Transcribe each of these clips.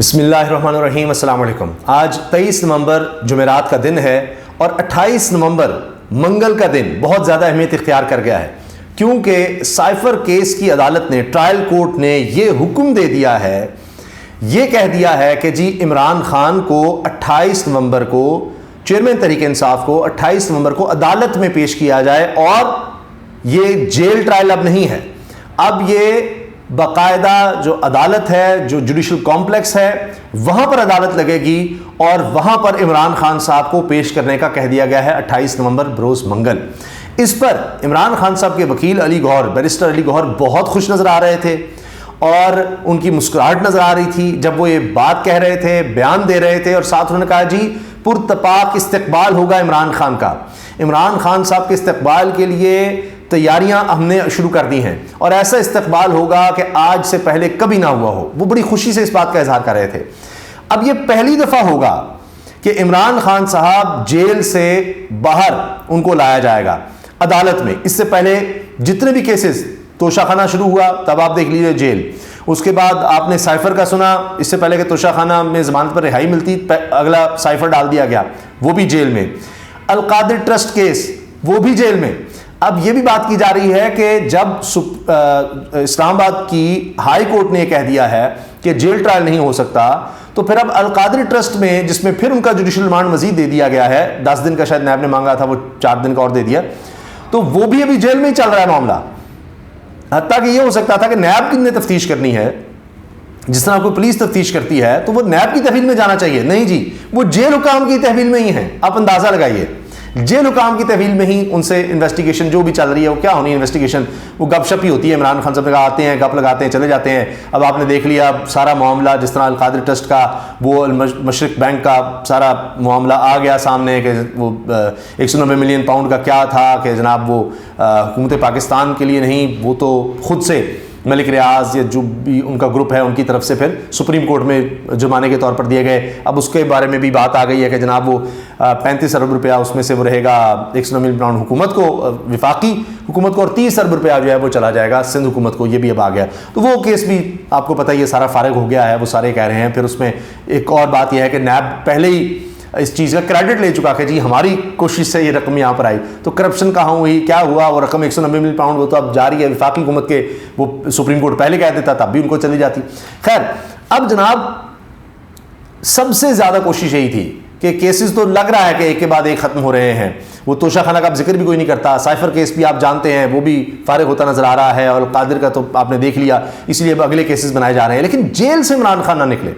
بسم اللہ الرحمن الرحیم۔ السلام علیکم۔ آج 23 نومبر جمعرات کا دن ہے اور 28 نومبر منگل کا دن بہت زیادہ اہمیت اختیار کر گیا ہے، کیونکہ سائفر کیس کی عدالت نے، ٹرائل کورٹ نے یہ حکم دے دیا ہے، یہ کہہ دیا ہے کہ جی عمران خان کو 28 نومبر کو، چیئرمین تحریک انصاف کو 28 نومبر کو عدالت میں پیش کیا جائے، اور یہ جیل ٹرائل اب نہیں ہے، اب یہ باقاعدہ جو عدالت ہے، جو جوڈیشل کمپلیکس ہے، وہاں پر عدالت لگے گی اور وہاں پر عمران خان صاحب کو پیش کرنے کا کہہ دیا گیا ہے 28 نومبر بروز منگل۔ اس پر عمران خان صاحب کے وکیل علی گوہر، بیرسٹر علی گوہر بہت خوش نظر آ رہے تھے اور ان کی مسکراہٹ نظر آ رہی تھی جب وہ یہ بات کہہ رہے تھے، بیان دے رہے تھے، اور ساتھ انہوں نے کہا جی پرتپاک استقبال ہوگا عمران خان کا، عمران خان صاحب کے استقبال کے لیے تیاریاں ہم نے شروع کر دی ہیں اور ایسا استقبال ہوگا کہ آج سے پہلے کبھی نہ ہوا ہو۔ وہ بڑی خوشی سے اس بات کا اظہار کر رہے تھے۔ اب یہ پہلی دفعہ ہوگا کہ عمران خان صاحب جیل سے باہر ان کو لایا جائے گا عدالت میں۔ اس سے پہلے جتنے بھی کیسز، توشہ خانہ شروع ہوا تب آپ دیکھ لیجیے جیل، اس کے بعد آپ نے سائفر کا سنا، اس سے پہلے کہ توشہ خانہ میں ضمانت پر رہائی ملتی، اگلا سائفر ڈال دیا گیا، وہ بھی جیل میں۔ القادر ٹرسٹ کیس، وہ بھی جیل میں۔ اب یہ بھی بات کی جا رہی ہے کہ جب اسلام آباد کی ہائی کورٹ نے یہ کہہ دیا ہے کہ جیل ٹرائل نہیں ہو سکتا، تو پھر اب القادری ٹرسٹ میں، جس میں پھر ان کا جوڈیشل ریمانڈ مزید دے دیا گیا ہے، 10 دن کا شاید نیب نے مانگا تھا، وہ 4 دن کا اور دے دیا، تو وہ بھی ابھی جیل میں ہی چل رہا ہے معاملہ۔ حتیٰ کہ یہ ہو سکتا تھا کہ نیب کی نے تفتیش کرنی ہے، جس طرح کوئی پولیس تفتیش کرتی ہے تو وہ نیب کی تحویل میں جانا چاہیے، نہیں جی وہ جیل حکام کی تحویل میں ہی ہیں۔ آپ اندازہ لگائیے، جیل حکام کی تحویل میں ہی ان سے انویسٹیگیشن جو بھی چل رہی ہے، وہ کیا ہونی ہے انویسٹیگیشن، وہ گپ شپ ہی ہوتی ہے۔ عمران خان صاحب نے کہا آتے ہیں، گپ لگاتے ہیں، چلے جاتے ہیں۔ اب آپ نے دیکھ لیا سارا معاملہ، جس طرح القادر ٹرسٹ کا، وہ مشرق بینک کا سارا معاملہ آ گیا سامنے کہ وہ 190 ملین پاؤنڈ کا کیا تھا کہ جناب وہ حکومت پاکستان کے لیے نہیں، وہ تو خود سے ملک ریاض یا جو بھی ان کا گروپ ہے ان کی طرف سے پھر سپریم کورٹ میں جرمانے کے طور پر دیے گئے۔ اب اس کے بارے میں بھی بات آ گئی ہے کہ جناب وہ 35 ارب روپیہ اس میں سے وہ رہے گا 190 ملین پاؤنڈ حکومت کو، وفاقی حکومت کو، اور 30 ارب روپیہ جو ہے وہ چلا جائے گا سندھ حکومت کو۔ یہ بھی اب آ گیا، تو وہ کیس بھی آپ کو پتہ ہی ہے سارا فارغ ہو گیا ہے، وہ سارے کہہ رہے ہیں۔ پھر اس میں ایک اور بات یہ ہے کہ نیب پہلے ہی اس چیز کا کریڈٹ لے چکا کہ جی ہماری کوشش سے یہ رقم یہاں پر آئی، تو کرپشن کہاں ہوئی، کیا ہوا، وہ رقم 190 ملین پاؤنڈ وہ تو اب جاری ہے وفاقی حکومت کے، وہ سپریم کورٹ پہلے کہہ دیتا تب بھی ان کو چلی جاتی۔ خیر، اب جناب سب سے زیادہ کوشش یہی تھی کہ کیسز تو لگ رہا ہے کہ ایک کے بعد ایک ختم ہو رہے ہیں، وہ توشہ خانہ کا اب ذکر بھی کوئی نہیں کرتا، سائفر کیس بھی آپ جانتے ہیں وہ بھی فارغ ہوتا نظر آ رہا ہے، اور القادر کا تو آپ نے دیکھ لیا، اس لیے اب اگلے کیسز بنائے جا رہے ہیں۔ لیکن جیل سے عمران خان نہ نکلے،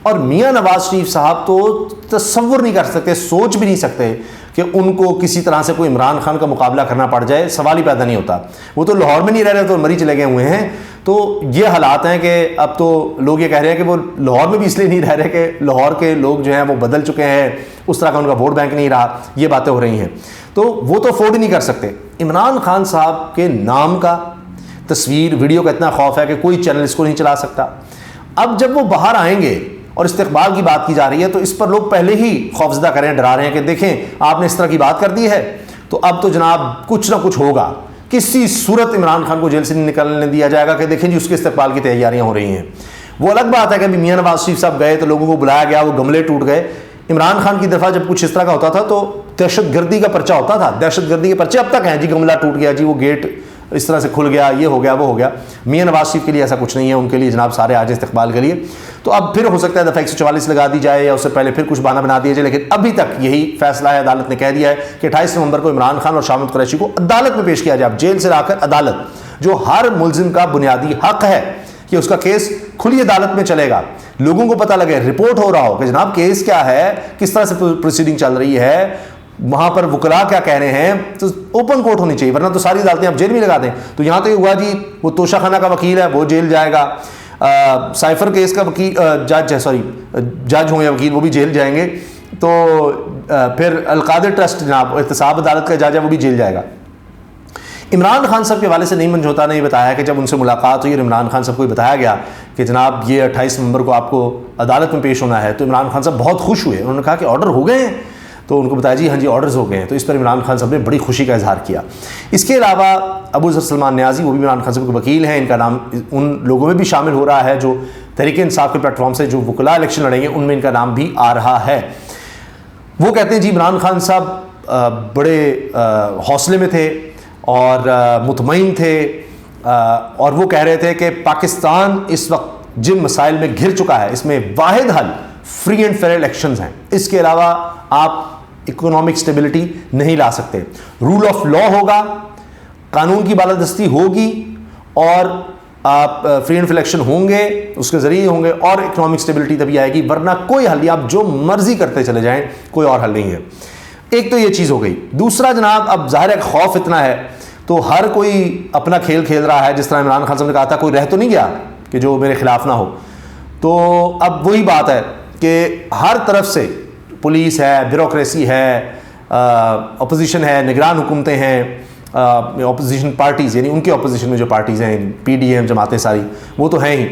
اور میاں نواز شریف صاحب تو تصور نہیں کر سکتے، سوچ بھی نہیں سکتے کہ ان کو کسی طرح سے کوئی عمران خان کا مقابلہ کرنا پڑ جائے، سوال ہی پیدا نہیں ہوتا۔ وہ تو لاہور میں نہیں رہ رہے، تو مری چلے گئے ہوئے ہیں، تو یہ حالات ہیں کہ اب تو لوگ یہ کہہ رہے ہیں کہ وہ لاہور میں بھی اس لیے نہیں رہ رہے کہ لاہور کے لوگ جو ہیں وہ بدل چکے ہیں، اس طرح کا ان کا ووٹ بینک نہیں رہا، یہ باتیں ہو رہی ہیں، تو وہ تو افورڈ ہی نہیں کر سکتے۔ عمران خان صاحب کے نام کا، تصویر، ویڈیو کا اتنا خوف ہے کہ کوئی چینل اس کو نہیں چلا سکتا۔ اب جب وہ باہر آئیں گے اور استقبال کی بات کی جا رہی ہے، تو اس پر لوگ پہلے ہی خوفزدہ کریں، ڈرا رہے ہیں کہ دیکھیں آپ نے اس طرح کی بات کر دی ہے تو اب تو جناب کچھ نہ کچھ ہوگا، کسی صورت عمران خان کو جیل سے نہیں نکلنے دیا جائے گا کہ دیکھیں جی اس کے استقبال کی تیاریاں ہو رہی ہیں۔ وہ الگ بات ہے کہ میاں نواز شریف صاحب گئے تو لوگوں کو بلایا گیا، وہ گملے ٹوٹ گئے۔ عمران خان کی دفعہ جب کچھ اس طرح کا ہوتا تھا تو دہشت گردی کا پرچہ ہوتا تھا، دہشت گردی کے پرچے اب تک ہیں، جی گملہ ٹوٹ گیا، جی وہ گیٹ اس طرح سے کھل گیا، یہ ہو گیا، وہ ہو گیا۔ میاں نواز شریف کے لیے ایسا کچھ نہیں ہے، ان کے لیے جناب سارے آج استقبال کے لیے، تو اب پھر ہو سکتا ہے دفعہ 144 لگا دی جائے یا اس سے پہلے پھر کچھ بہانہ بنا دیا جائے، لیکن ابھی تک یہی فیصلہ ہے، عدالت نے کہہ دیا ہے کہ 28 نومبر کو عمران خان اور شاہ محمود قریشی کو عدالت میں پیش کیا جائے، اب جیل سے لا کر عدالت، جو ہر ملزم کا بنیادی حق ہے کہ اس کا کیس کھلی عدالت میں چلے گا، لوگوں کو پتہ لگے، رپورٹ ہو رہا ہو کہ جناب کیس کیا ہے، کس طرح سے پروسیڈنگ چل رہی ہے، وہاں پر وکلاء کیا کہہ رہے ہیں، تو اوپن کورٹ ہونی چاہیے، ورنہ تو ساری عدالتیں آپ جیل میں لگا دیں۔ تو یہاں تو یہ ہوا جی وہ توشہ خانہ کا وکیل ہے وہ جیل جائے گا، سائفر کیس کا وکیل جج ہوں یا وکیل وہ بھی جیل جائیں گے، تو پھر القادر ٹرسٹ جناب احتساب عدالت کا جج ہے وہ بھی جیل جائے گا۔ عمران خان صاحب کے حوالے سے نعیم منجوتا نے یہ بتایا کہ جب ان سے ملاقات ہوئی اور عمران خان صاحب کو بتایا گیا کہ جناب یہ 28 نومبر کو آپ کو عدالت میں پیش ہونا ہے، تو عمران خان صاحب بہت خوش ہوئے، انہوں نے کہا کہ آرڈر ہو گئے ہیں، تو ان کو بتایا جی ہاں جی آرڈرز ہو گئے ہیں، تو اس پر عمران خان صاحب نے بڑی خوشی کا اظہار کیا۔ اس کے علاوہ ابو ظفر سلمان نیازی، وہ بھی عمران خان صاحب کے وکیل ہیں، ان کا نام ان لوگوں میں بھی شامل ہو رہا ہے جو تحریک انصاف کے پلیٹ فارم سے جو وکلاء الیکشن لڑیں گے ان میں ان کا نام بھی آ رہا ہے. وہ کہتے ہیں جی عمران خان صاحب بڑے حوصلے میں تھے اور مطمئن تھے اور وہ کہہ رہے تھے کہ پاکستان اس وقت جن مسائل میں گھر چکا ہے اس میں واحد حل فری اینڈ فیئر الیکشنز ہیں. اس کے علاوہ آپ اکنامک سٹیبلٹی نہیں لا سکتے. رول آف لا ہوگا, قانون کی بالادستی ہوگی اور آپ فری اینڈ فیئر الیکشن ہوں گے, اس کے ذریعے ہوں گے اور اکنامک سٹیبلٹی تبھی آئے گی, ورنہ کوئی حل نہیں. آپ جو مرضی کرتے چلے جائیں کوئی اور حل نہیں ہے. ایک تو یہ چیز ہو گئی. دوسرا جناب اب ظاہر ہے خوف اتنا ہے تو ہر کوئی اپنا کھیل کھیل رہا ہے. جس طرح عمران خان صاحب نے کہا تھا کوئی رہ تو نہیں گیا کہ جو میرے خلاف نہ ہو, تو اب وہی بات ہے کہ ہر طرف سے پولیس ہے, بیوروکریسی ہے, اپوزیشن ہے, نگران حکومتیں ہیں, اپوزیشن پارٹیز یعنی ان کے اپوزیشن میں جو پارٹیز ہیں پی ڈی ایم جماعتیں ساری وہ تو ہیں ہی.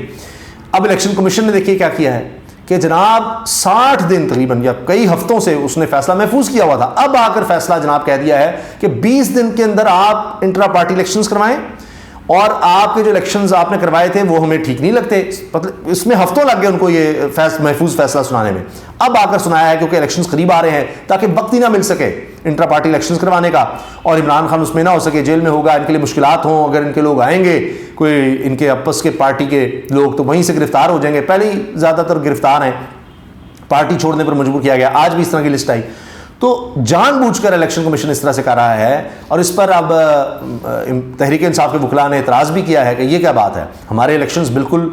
اب الیکشن کمیشن نے دیکھیے کیا کیا ہے کہ جناب 60 دن تقریباً یا کئی ہفتوں سے اس نے فیصلہ محفوظ کیا ہوا تھا. اب آ کر فیصلہ جناب کہہ دیا ہے کہ 20 دن کے اندر آپ انٹرا پارٹی الیکشنز کروائیں اور آپ کے جو الیکشنز آپ نے کروائے تھے وہ ہمیں ٹھیک نہیں لگتے. اس میں ہفتوں لگ گئے ان کو یہ محفوظ فیصلہ سنانے میں. اب آ کر سنایا ہے کیونکہ الیکشنز قریب آ رہے ہیں تاکہ وقت ہی نہ مل سکے انٹرا پارٹی الیکشنز کروانے کا, اور عمران خان اس میں نہ ہو سکے, جیل میں ہوگا, ان کے لیے مشکلات ہوں. اگر ان کے لوگ آئیں گے کوئی ان کے آپس کے پارٹی کے لوگ تو وہیں سے گرفتار ہو جائیں گے. پہلے ہی زیادہ تر گرفتار ہیں, پارٹی چھوڑنے پر مجبور کیا گیا. آج بھی اس طرح کی لسٹ آئی. تو جان بوجھ کر الیکشن کمیشن اس طرح سے کر رہا ہے اور اس پر اب تحریک انصاف کے وکلاء نے اعتراض بھی کیا ہے کہ یہ کیا بات ہے, ہمارے الیکشنز بالکل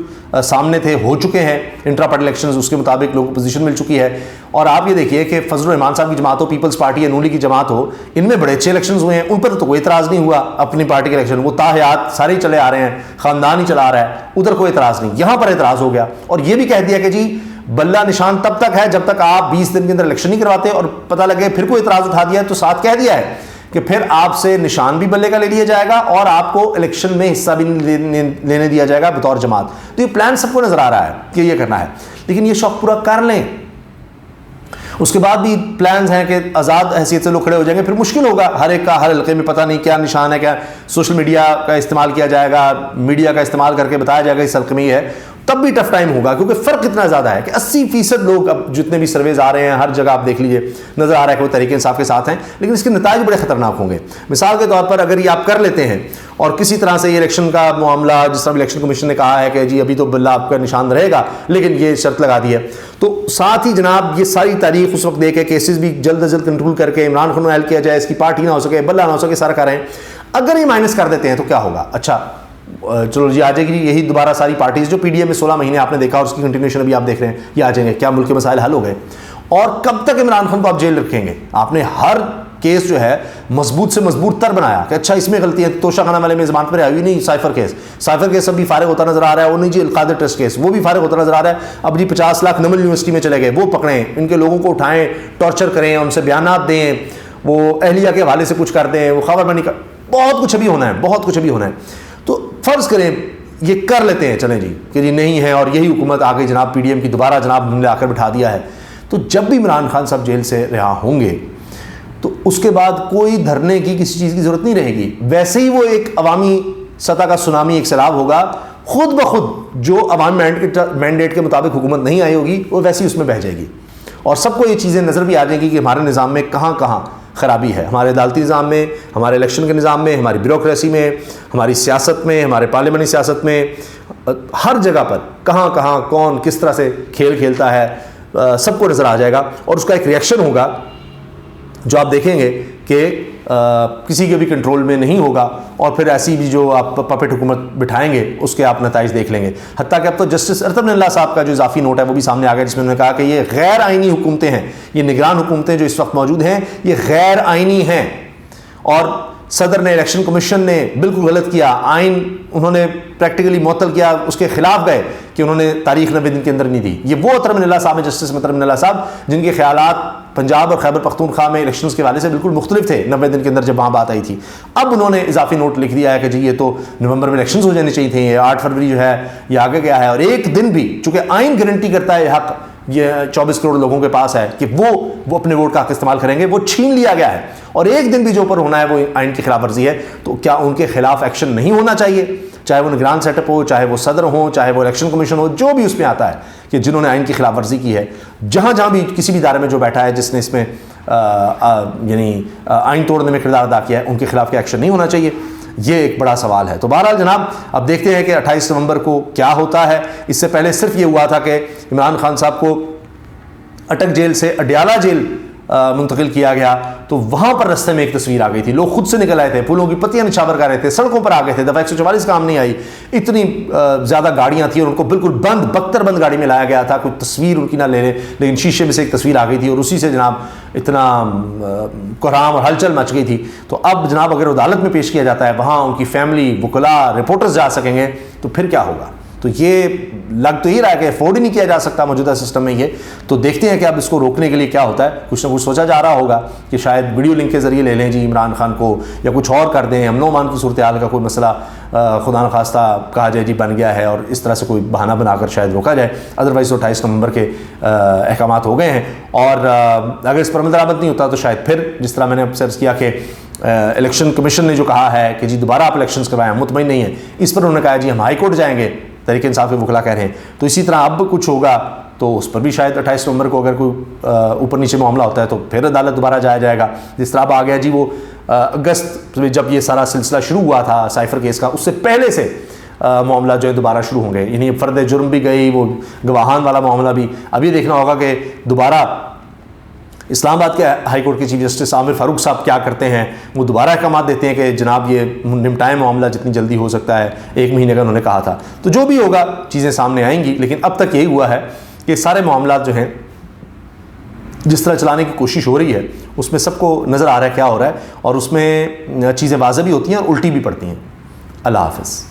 سامنے تھے, ہو چکے ہیں انٹرا پارٹی الیکشنز, اس کے مطابق لوگوں کو پوزیشن مل چکی ہے. اور آپ یہ دیکھیے کہ فضل الرحمان صاحب کی جماعت ہو, پیپلز پارٹی یا نون لیگ کی جماعت ہو, ان میں بڑے اچھے الیکشنز ہوئے ہیں, ان پر تو کوئی اعتراض نہیں ہوا. اپنی پارٹی کے الیکشن وہ تاحیات سارے ہی چلے آ رہے ہیں, خاندان ہی چلا رہا ہے, ادھر کوئی اعتراض نہیں. یہاں پر اعتراض ہو گیا اور یہ بھی کہہ دیا کہ جی بلہ نشان تب تک ہے جب تک آپ 20 دن کے اندر الیکشن نہیں کرواتے, اور پتہ لگے پھر کوئی اعتراض اٹھا دیا ہے تو ساتھ کہہ دیا ہے کہ پھر آپ سے نشان بھی بلے کا لے لیا جائے گا اور آپ کو الیکشن میں حصہ بھی لینے دیا جائے گا بطور جماعت. تو یہ پلان سب کو نظر آ رہا ہے کہ یہ کرنا ہے, لیکن یہ شوق پورا کر لیں. اس کے بعد بھی پلانز ہیں کہ آزاد حیثیت سے لوگ کھڑے ہو جائیں گے, پھر مشکل ہوگا. ہر ایک کا ہر حلقے میں پتہ نہیں کیا نشان ہے, کیا سوشل میڈیا کا استعمال کیا جائے گا, میڈیا کا استعمال کر کے بتایا جائے گا اس حلقے میں یہ ہے, تب بھی ٹف ٹائم ہوگا. کیونکہ فرق اتنا زیادہ ہے کہ 80% لوگ اب جتنے بھی سرویز آ رہے ہیں ہر جگہ آپ دیکھ لیجئے نظر آ رہا ہے کہ وہ تحریک انصاف کے ساتھ ہیں, لیکن اس کے نتائج بڑے خطرناک ہوں گے. مثال کے طور پر اگر یہ آپ کر لیتے ہیں اور کسی طرح سے یہ الیکشن کا معاملہ, جس طرح الیکشن کمیشن نے کہا ہے کہ جی ابھی تو بلہ آپ کا نشان رہے گا لیکن یہ شرط لگا دی ہے, تو ساتھ ہی جناب یہ ساری تاریخ اس وقت دے کے کیسز بھی جلد از جلد کنٹرول کر کے عمران خان کو حل کیا جائے, اس کی پارٹی نہ ہو سکے, بلہ نہ ہو سکے, سارا کر رہے ہیں. اگر یہ مائنس کر دیتے ہیں تو کیا ہوگا؟ اچھا چلو جی آ جائے گی یہی دوبارہ ساری پارٹیز جو پی ڈی ایم میں 16 مہینے آپ نے دیکھا اور اس کی کنٹینیوشن ابھی آپ دیکھ رہے ہیں, یہ آ جائیں گے. کیا ملک کے مسائل حل ہو گئے؟ اور کب تک عمران خان کو آپ جیل رکھیں گے؟ آپ نے ہر کیس جو ہے مضبوط سے مضبوط تر بنایا کہ اچھا اس میں غلطی ہے, توشہ خانہ والے میں ضمانت پر آئی ہوئی نہیں, سائفر کیس اب بھی فارغ ہوتا نظر آ رہا ہے, وہ نہیں جی القادر ٹرسٹ کیس وہ بھی فارغ ہوتا نظر آ رہا ہے. اب جی 50 لاکھ نمل یونیورسٹی میں چلے گئے, وہ پکڑیں, ان کے لوگوں کو اٹھائیں, ٹارچر کریں, ان سے بیانات دیں, وہ اہلیہ کے حوالے سے کچھ کر دیں, وہ خبر بنی کر, بہت کچھ ابھی ہونا ہے, بہت کچھ ابھی ہونا ہے. تو فرض کریں یہ کر لیتے ہیں, چلیں جی کہ جی نہیں ہے اور یہی حکومت آ گئی جناب پی ڈی ایم کی, دوبارہ جناب نے آ کر بٹھا دیا ہے, تو جب بھی عمران خان صاحب جیل سے رہا ہوں گے تو اس کے بعد کوئی دھرنے کی کسی چیز کی ضرورت نہیں رہے گی. ویسے ہی وہ ایک عوامی سطح کا سونامی, ایک سیلاب ہوگا, خود بخود جو عوامی مینڈیٹ کے مطابق حکومت نہیں آئی ہوگی وہ ویسے ہی اس میں بہہ جائے گی, اور سب کو یہ چیزیں نظر بھی آ جائیں گی کہ ہمارے نظام میں کہاں کہاں خرابی ہے, ہمارے عدالتی نظام میں, ہمارے الیکشن کے نظام میں, ہماری بیوروکریسی میں, ہماری سیاست میں, ہمارے پارلیمنٹری سیاست میں, ہر جگہ پر کہاں کہاں کون کس طرح سے کھیل کھیلتا ہے, سب کو نظر آ جائے گا. اور اس کا ایک ریئیکشن ہوگا جو آپ دیکھیں گے کہ کسی کے بھی کنٹرول میں نہیں ہوگا, اور پھر ایسی بھی جو آپ پپٹ حکومت بٹھائیں گے اس کے آپ نتائج دیکھ لیں گے. حتیٰ کہ اب تو جسٹس ارطغرل اللہ صاحب کا جو اضافی نوٹ ہے وہ بھی سامنے آ گیا, جس میں انہوں نے کہا کہ یہ غیر آئینی حکومتیں ہیں, یہ نگران حکومتیں جو اس وقت موجود ہیں یہ غیر آئینی ہیں, اور صدر نے, الیکشن کمیشن نے بالکل غلط کیا, آئین انہوں نے پریکٹیکلی معطل کیا, اس کے خلاف گئے کہ انہوں نے تاریخ 90 دن کے اندر نہیں دی. یہ وہ ارطغرل اللہ صاحب ہیں, جسٹس ارطغرل اللہ صاحب, جن کے خیالات پنجاب اور خیبر پختونخوا میں الیکشنز کے حوالے سے بالکل مختلف تھے 90 دن کے اندر جب وہاں بات آئی تھی. اب انہوں نے اضافی نوٹ لکھ دیا ہے کہ جی یہ تو نومبر میں الیکشنز ہو جانی چاہیے تھے, یہ 8 فروری جو ہے یہ آگے گیا ہے, اور ایک دن بھی چونکہ آئین گارنٹی کرتا ہے یہ حق یہ 24 کروڑ لوگوں کے پاس ہے کہ وہ اپنے ووٹ کا حق استعمال کریں گے, وہ چھین لیا گیا ہے, اور ایک دن بھی جو اوپر ہونا ہے وہ آئین کی خلاف ورزی ہے. تو کیا ان کے خلاف ایکشن نہیں ہونا چاہیے, چاہے وہ نگران سیٹ اپ ہو, چاہے وہ صدر ہوں, چاہے وہ الیکشن کمیشن کمیشن ہو, جو بھی اس میں آتا ہے کہ جنہوں نے آئین کی خلاف ورزی کی ہے, جہاں جہاں بھی کسی بھی ادارے میں جو بیٹھا ہے جس نے اس میں یعنی آئین توڑنے میں کردار ادا کیا ہے, ان کے خلاف کیا ایکشن نہیں ہونا چاہیے, یہ ایک بڑا سوال ہے. تو بہرحال جناب اب دیکھتے ہیں کہ 28 نومبر کو کیا ہوتا ہے. اس سے پہلے صرف یہ ہوا تھا کہ عمران خان صاحب کو اٹک جیل سے اڈیالہ جیل منتقل کیا گیا, تو وہاں پر رستے میں ایک تصویر آ گئی تھی, لوگ خود سے نکل آئے تھے, پھولوں کی پتیاں نچھاور کر رہے تھے, سڑکوں پر آ گئے تھے, دفعہ 144 کام نہیں آئی, اتنی زیادہ گاڑیاں تھیں اور ان کو بالکل بند بختر بند گاڑی میں لایا گیا تھا, کوئی تصویر ان کی نہ لے لیں, لیکن شیشے میں سے ایک تصویر آ گئی تھی اور اسی سے جناب اتنا کوہرام اور ہلچل مچ گئی تھی. تو اب جناب اگر عدالت میں پیش کیا جاتا ہے, وہاں ان کی فیملی, وکلاء, رپورٹرز جا سکیں گے, تو پھر کیا ہوگا؟ تو یہ لگ تو یہ رہا ہے کہ افورڈ ہی نہیں کیا جا سکتا موجودہ سسٹم میں یہ. تو دیکھتے ہیں کہ اب اس کو روکنے کے لیے کیا ہوتا ہے. کچھ نہ کچھ سوچا جا رہا ہوگا کہ شاید ویڈیو لنک کے ذریعے لے لیں جی عمران خان کو, یا کچھ اور کر دیں, امن و امان کی صورتحال کا کوئی مسئلہ خدا نخواستہ کہا جائے جی بن گیا ہے, اور اس طرح سے کوئی بہانہ بنا کر شاید روکا جائے. ادروائز 28 نومبر کے احکامات ہو گئے ہیں, اور اگر اس پر عمل درآمد نہیں ہوتا تو شاید پھر جس طرح میں نے عرض کیا کہ الیکشن کمیشن نے جو کہا ہے کہ جی دوبارہ آپ الیکشنز کروائیں, ہم مطمئن نہیں ہیں, اس پر انہوں نے کہا جی ہم ہائی کورٹ جائیں گے, تحریک انصاف کے وکلاء کہہ رہے ہیں. تو اسی طرح اب کچھ ہوگا تو اس پر بھی شاید 28 نومبر کو اگر کوئی اوپر نیچے معاملہ ہوتا ہے تو پھر عدالت دوبارہ جایا جائے گا. جس طرح اب آ گیا جی وہ اگست میں جب یہ سارا سلسلہ شروع ہوا تھا سائفر کیس کا, اس سے پہلے سے معاملہ جو ہے دوبارہ شروع ہوں گے, یعنی فرد جرم بھی گئی, وہ گواہان والا معاملہ بھی. اب یہ دیکھنا ہوگا کہ دوبارہ اسلام آباد کے ہائی کورٹ کے چیف جسٹس عامر فاروق صاحب کیا کرتے ہیں. وہ دوبارہ احکامات دیتے ہیں کہ جناب یہ نمٹائیں معاملہ جتنی جلدی ہو سکتا ہے, 1 مہینے کا انہوں نے کہا تھا. تو جو بھی ہوگا چیزیں سامنے آئیں گی, لیکن اب تک یہی ہوا ہے کہ سارے معاملات جو ہیں جس طرح چلانے کی کوشش ہو رہی ہے اس میں سب کو نظر آ رہا ہے کیا ہو رہا ہے, اور اس میں چیزیں واضح بھی ہوتی ہیں اور الٹی بھی پڑتی ہیں. اللہ حافظ.